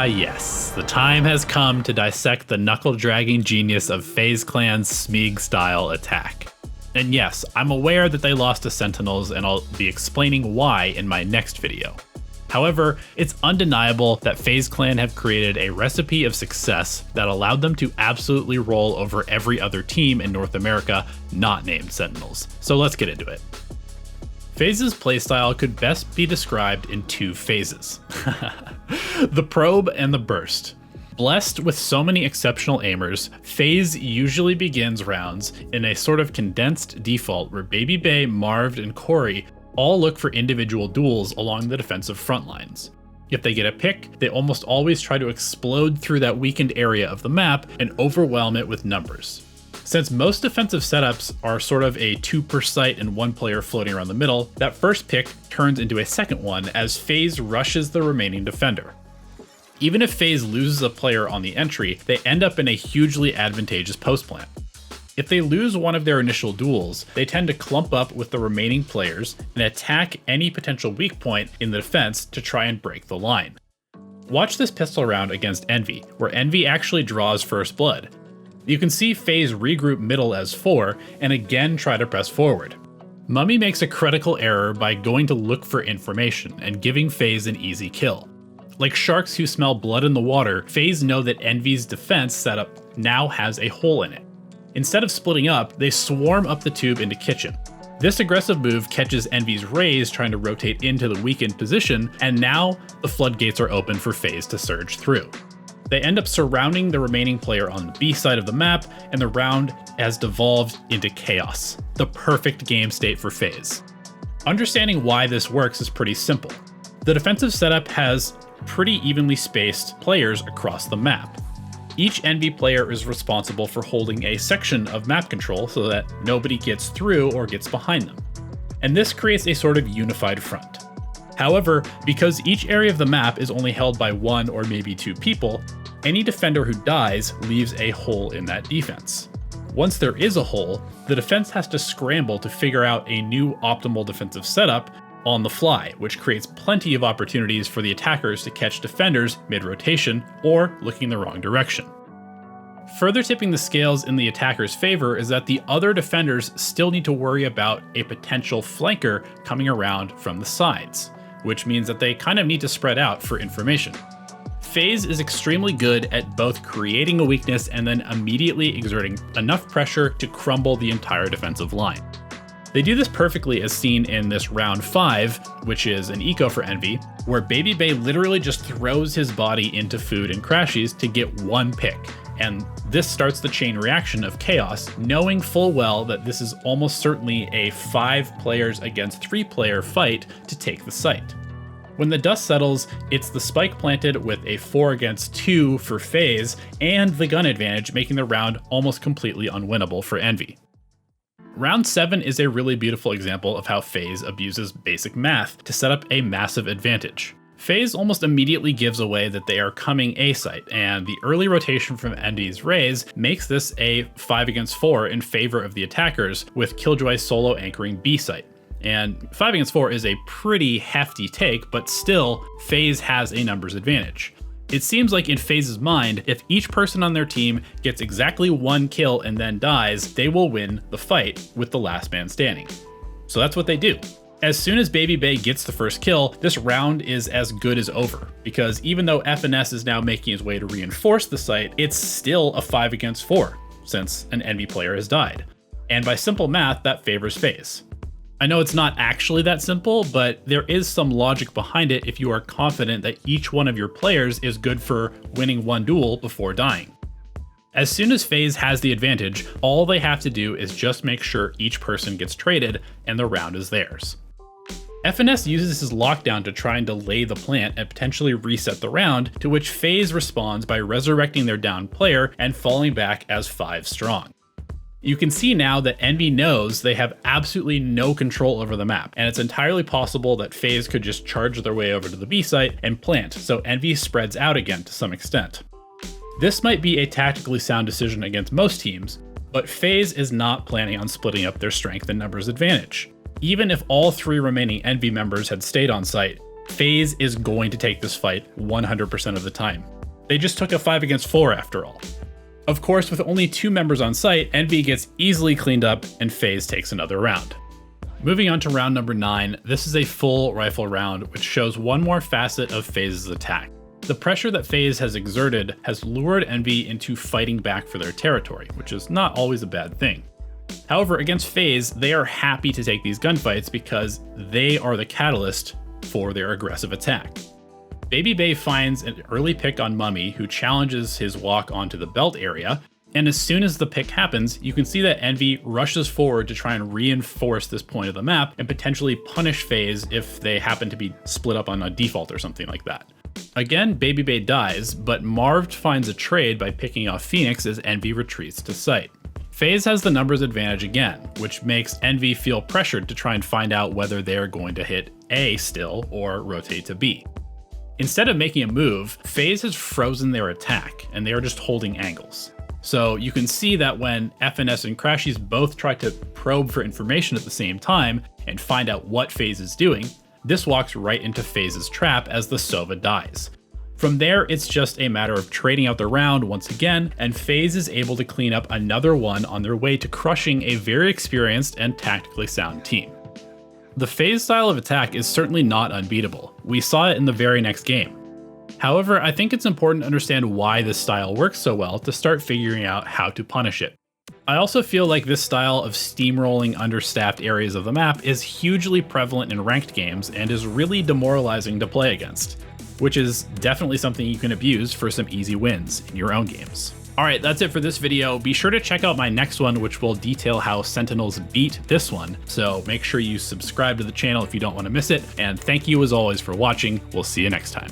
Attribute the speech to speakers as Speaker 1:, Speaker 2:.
Speaker 1: Yes, the time has come to dissect the knuckle-dragging genius of FaZe Clan's SMEAG style attack. And yes, I'm aware that they lost to Sentinels, and I'll be explaining why in my next video. However, it's undeniable that FaZe Clan have created a recipe of success that allowed them to absolutely roll over every other team in North America not named Sentinels. So let's get into it. FaZe's playstyle could best be described in two phases. The probe and the burst. Blessed with so many exceptional aimers, FaZe usually begins rounds in a sort of condensed default where Baby Bay, Marved, and Corey all look for individual duels along the defensive front lines. If they get a pick, they almost always try to explode through that weakened area of the map and overwhelm it with numbers. Since most defensive setups are sort of a 2 per site and 1 player floating around the middle, that first pick turns into a second one as FaZe rushes the remaining defender. Even if FaZe loses a player on the entry, they end up in a hugely advantageous post plant. If they lose one of their initial duels, they tend to clump up with the remaining players and attack any potential weak point in the defense to try and break the line. Watch this pistol round against Envy, where Envy actually draws first blood. You can see FaZe regroup middle as 4 and again try to press forward. Mummy makes a critical error by going to look for information and giving FaZe an easy kill. Like sharks who smell blood in the water, FaZe know that Envy's defense setup now has a hole in it. Instead of splitting up, they swarm up the tube into kitchen. This aggressive move catches Envy's rays trying to rotate into the weakened position, and now the floodgates are open for FaZe to surge through. They end up surrounding the remaining player on the B side of the map, and the round has devolved into chaos. The perfect game state for FaZe. Understanding why this works is pretty simple. The defensive setup has pretty evenly spaced players across the map. Each Envy player is responsible for holding a section of map control so that nobody gets through or gets behind them. And this creates a sort of unified front. However, because each area of the map is only held by 1 or maybe 2 people, any defender who dies leaves a hole in that defense. Once there is a hole, the defense has to scramble to figure out a new optimal defensive setup on the fly, which creates plenty of opportunities for the attackers to catch defenders mid-rotation or looking the wrong direction. Further tipping the scales in the attacker's favor is that the other defenders still need to worry about a potential flanker coming around from the sides, which means that they kind of need to spread out for information. FaZe is extremely good at both creating a weakness and then immediately exerting enough pressure to crumble the entire defensive line. They do this perfectly as seen in this round 5, which is an eco for Envy, where Baby Bay literally just throws his body into food and crashes to get one pick. And this starts the chain reaction of chaos, knowing full well that this is almost certainly a 5 players against 3 player fight to take the site. When the dust settles, it's the spike planted with a 4 against 2 for FaZe and the gun advantage, making the round almost completely unwinnable for Envy. Round 7 is a really beautiful example of how FaZe abuses basic math to set up a massive advantage. FaZe almost immediately gives away that they are coming A site, and the early rotation from Envy's rays makes this a 5 against 4 in favor of the attackers, with Killjoy solo anchoring B site. And 5 against 4 is a pretty hefty take, but still, FaZe has a numbers advantage. It seems like in FaZe's mind, if each person on their team gets exactly 1 kill and then dies, they will win the fight with the last man standing. So that's what they do. As soon as Baby Bay gets the first kill, this round is as good as over, because even though FNS is now making his way to reinforce the site, it's still a 5 against 4, since an Envy player has died. And by simple math, that favors FaZe. I know it's not actually that simple, but there is some logic behind it if you are confident that each one of your players is good for winning 1 duel before dying. As soon as FaZe has the advantage, all they have to do is just make sure each person gets traded and the round is theirs. FNS uses his lockdown to try and delay the plant and potentially reset the round, to which FaZe responds by resurrecting their downed player and falling back as 5 strong. You can see now that Envy knows they have absolutely no control over the map, and it's entirely possible that FaZe could just charge their way over to the B site and plant, so Envy spreads out again to some extent. This might be a tactically sound decision against most teams, but FaZe is not planning on splitting up their strength and numbers advantage. Even if all 3 remaining Envy members had stayed on site, FaZe is going to take this fight 100% of the time. They just took a 5 against 4 after all. Of course, with only 2 members on site, Envy gets easily cleaned up and FaZe takes another round. Moving on to round number 9, this is a full rifle round, which shows one more facet of FaZe's attack. The pressure that FaZe has exerted has lured Envy into fighting back for their territory, which is not always a bad thing. However, against FaZe, they are happy to take these gunfights because they are the catalyst for their aggressive attack. Baby Bay finds an early pick on Mummy, who challenges his walk onto the belt area, and as soon as the pick happens, you can see that Envy rushes forward to try and reinforce this point of the map and potentially punish FaZe if they happen to be split up on a default or something like that. Again, Baby Bay dies, but Marv finds a trade by picking off Phoenix as Envy retreats to site. FaZe has the numbers advantage again, which makes Envy feel pressured to try and find out whether they are going to hit A still or rotate to B. Instead of making a move, FaZe has frozen their attack, and they are just holding angles. So you can see that when FNS and Crashies both try to probe for information at the same time and find out what FaZe is doing, this walks right into FaZe's trap as the Sova dies. From there, it's just a matter of trading out the round once again, and FaZe is able to clean up another one on their way to crushing a very experienced and tactically sound team. The FaZe style of attack is certainly not unbeatable. We saw it in the very next game. However, I think it's important to understand why this style works so well to start figuring out how to punish it. I also feel like this style of steamrolling understaffed areas of the map is hugely prevalent in ranked games and is really demoralizing to play against, which is definitely something you can abuse for some easy wins in your own games. Alright, that's it for this video. Be sure to check out my next one, which will detail how Sentinels beat this one, so make sure you subscribe to the channel if you don't want to miss it, and thank you as always for watching. We'll see you next time.